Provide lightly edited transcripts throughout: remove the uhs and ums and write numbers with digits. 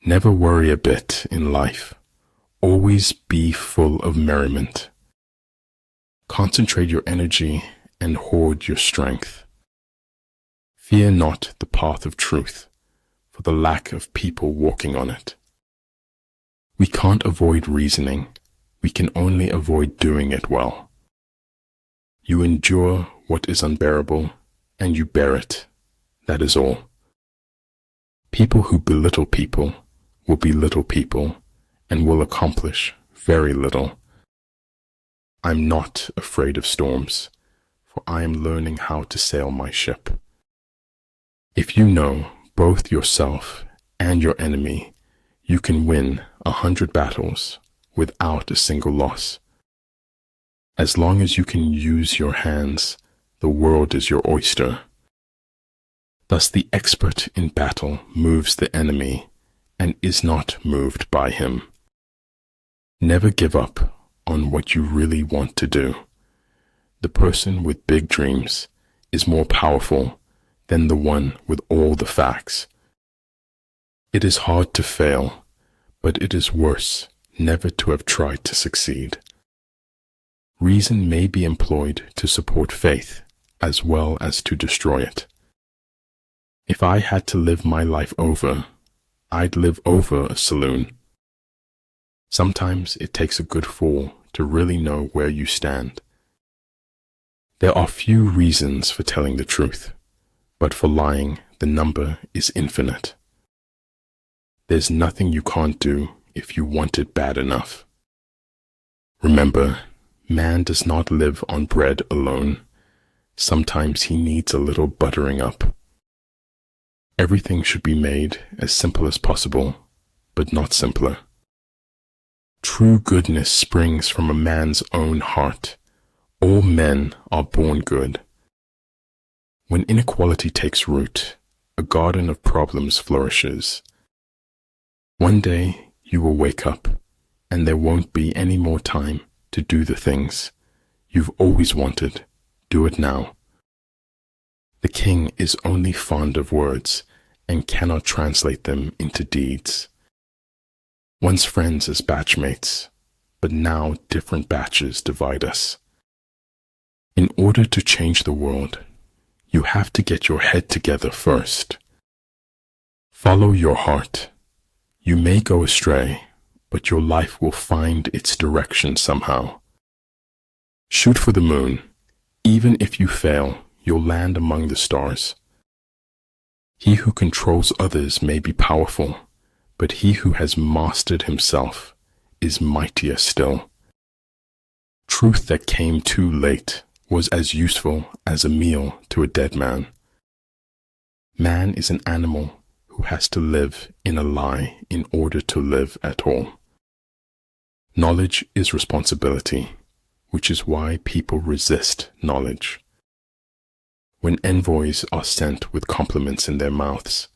Never worry a bit in life. Always be full of merriment. Concentrate your energy and hoard your strength. Fear not the path of truth, for the lack of people walking on it. We can't avoid reasoning. We can only avoid doing it well. You endure what is unbearable, and you bear it. That is all. People who belittle people will belittle people and will accomplish very little. I'm not afraid of storms, for I am learning how to sail my ship. If you know both yourself and your enemy, you can win 100 battles without a single loss. As long as you can use your hands, the world is your oyster. Thus the expert in battle moves the enemy and is not moved by him. Never give up on what you really want to do. The person with big dreams is more powerful than the one with all the facts. It is hard to fail, but it is worse never to have tried to succeed. Reason may be employed to support faith as well as to destroy it. If I had to live my life over, I'd live over a saloon. Sometimes it takes a good fall to really know where you stand. There are few reasons for telling the truth, but for lying, the number is infinite. There's nothing you can't do if you want it bad enough. Remember, man does not live on bread alone. Sometimes he needs a little buttering up. Everything should be made as simple as possible, but not simpler. True goodness springs from a man's own heart. All men are born good. When inequality takes root, a garden of problems flourishes. One day you will wake up, and there won't be any more time to do the things you've always wanted. Do it now. The king is only fond of words and cannot translate them into deeds. Once friends as batchmates, but now different batches divide us. In order to change the world, you have to get your head together first. Follow your heart. You may go astray, but your life will find its direction somehow. Shoot for the moon. Even if you fail, you'll land among the stars. He who controls others may be powerful, but he who has mastered himself is mightier still. Truth that came too late was as useful as a meal to a dead man. Man is an animal who has to live in a lie in order to live at all. Knowledge is responsibility, which is why people resist knowledge. When envoys are sent with compliments in their mouths,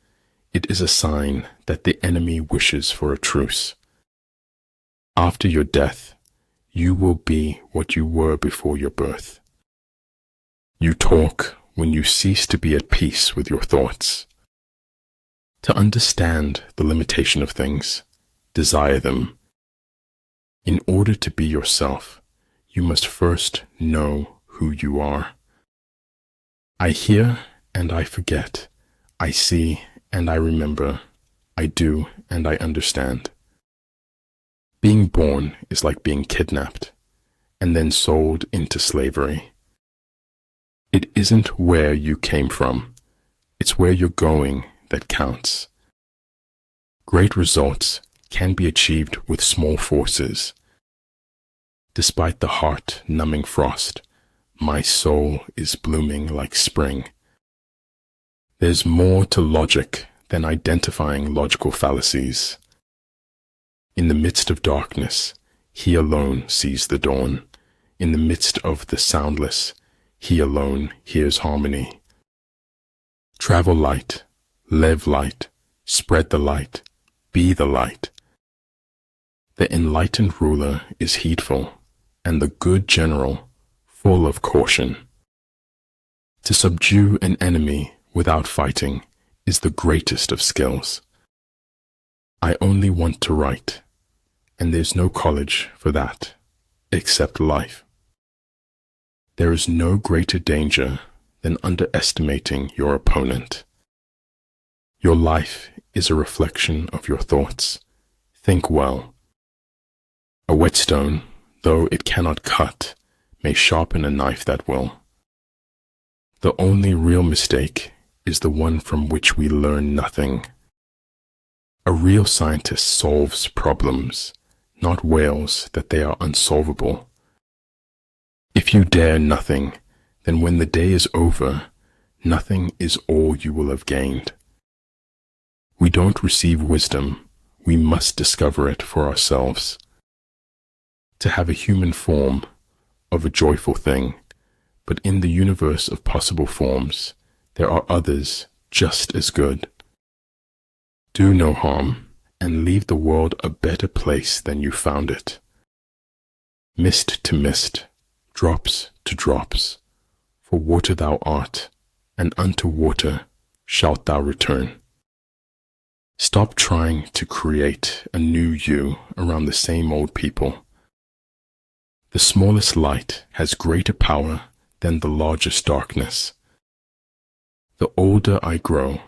it is a sign that the enemy wishes for a truce. After your death, you will be what you were before your birth. You talk when you cease to be at peace with your thoughts. To understand the limitation of things, desire them. In order to be yourself, you must first know who you are. I hear and I forget. I see and I remember. I do and I understand. Being born is like being kidnapped and then sold into slavery. It isn't where you came from. It's where you're going that counts. Great results can be achieved with small forces. Despite the heart-numbing frost, my soul is blooming like spring. There's more to logic than identifying logical fallacies. In the midst of darkness, he alone sees the dawn. In the midst of the soundless, he alone hears harmony. Travel light, live light, spread the light, be the light. The enlightened ruler is heedful, and the good general full of caution. To subdue an enemy without fighting is the greatest of skills. I only want to write, and there's no college for that, except life. There is no greater danger than underestimating your opponent. Your life is a reflection of your thoughts. Think well. A whetstone, though it cannot cut, may sharpen a knife that will. The only real mistake is the one from which we learn nothing. A real scientist solves problems, not wails that they are unsolvable. If you dare nothing, then when the day is over, nothing is all you will have gained. We don't receive wisdom, we must discover it for ourselves. To have a human form of a joyful thing, but in the universe of possible forms, there are others just as good. Do no harm, and leave the world a better place than you found it. Mist to mist, drops to drops, for water thou art, and unto water shalt thou return. Stop trying to create a new you around the same old people. The smallest light has greater power than the largest darkness. The older I grow,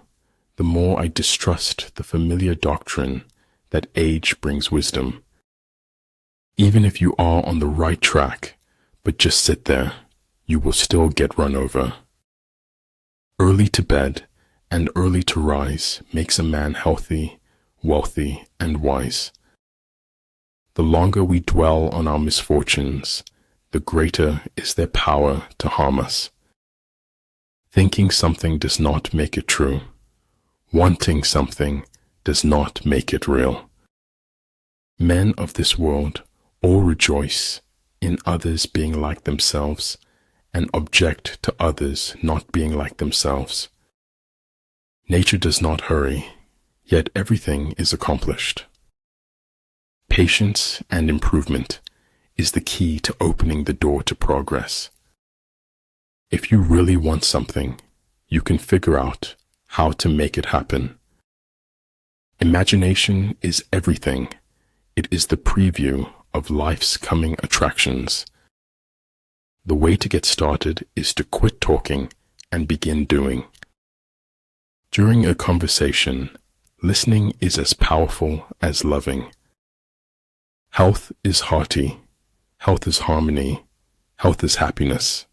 the more I distrust the familiar doctrine that age brings wisdom. Even if you are on the right track, but just sit there, you will still get run over. Early to bed and early to rise makes a man healthy, wealthy, and wise. The longer we dwell on our misfortunes, the greater is their power to harm us. Thinking something does not make it true. Wanting something does not make it real. Men of this world all rejoice in others being like themselves and object to others not being like themselves. Nature does not hurry, yet everything is accomplished. Patience and improvement is the key to opening the door to progress. If you really want something, you can figure out how to make it happen. Imagination is everything. It is the preview of life's coming attractions. The way to get started is to quit talking and begin doing. During a conversation, listening is as powerful as loving. Health is hearty. Health is harmony. Health is happiness.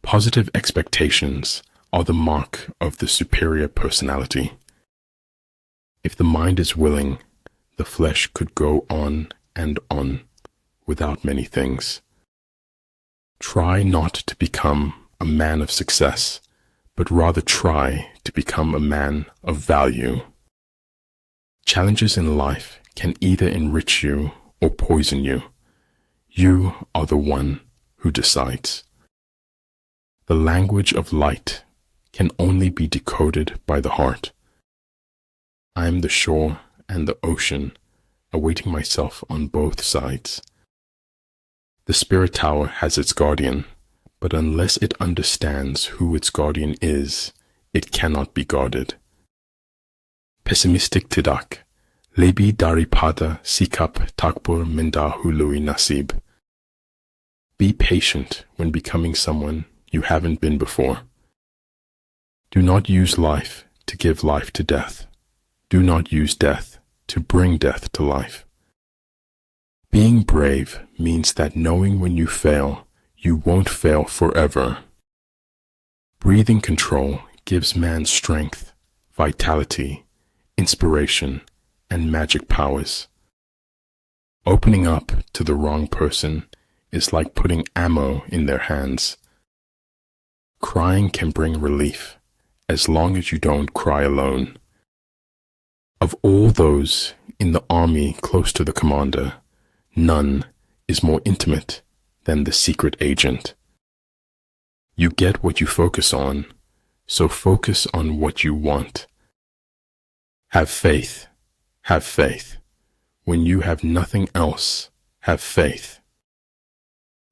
Positive expectations are the mark of the superior personality. If the mind is willing, the flesh could go on and on without many things. Try not to become a man of success, but rather try to become a man of value. Challenges in life can either enrich you or poison you. You are the one who decides. The language of light can only be decoded by the heart. I am the shore and the ocean, awaiting myself on both sides. The spirit tower has its guardian, but unless it understands who its guardian is, it cannot be guarded. Pessimistic tidak, lebih daripada sikap takbur mendahului nasib. Be patient when becoming someone you haven't been before. Do not use life to give life to death. Do not use death to bring death to life. Being brave means that knowing when you fail, you won't fail forever. Breathing control gives man strength, vitality, inspiration, and magic powers. Opening up to the wrong person is like putting ammo in their hands. Crying can bring relief, as long as you don't cry alone. Of all those in the army close to the commander, none is more intimate than the secret agent. You get what you focus on, so focus on what you want. Have faith. Have faith. When you have nothing else, have faith.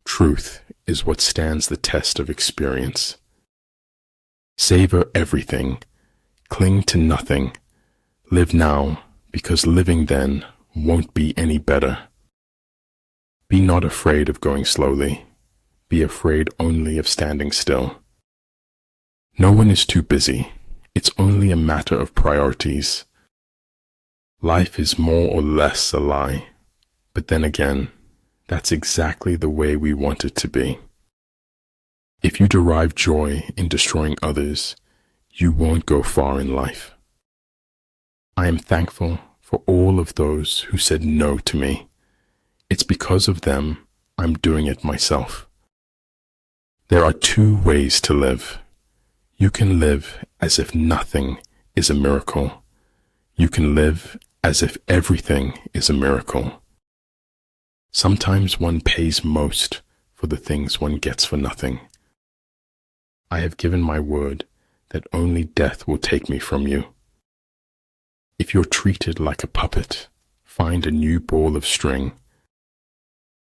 Truth is what stands the test of experience. Savor everything. Cling to nothing. Live now, because living then won't be any better. Be not afraid of going slowly. Be afraid only of standing still. No one is too busy. It's only a matter of priorities. Life is more or less a lie, but then again, that's exactly the way we want it to be. If you derive joy in destroying others, you won't go far in life. I am thankful for all of those who said no to me. It's because of them I'm doing it myself. There are two ways to live. You can live as if nothing is a miracle. You can live as if everything is a miracle. Sometimes one pays most for the things one gets for nothing. I have given my word that only death will take me from you. If you're treated like a puppet, find a new ball of string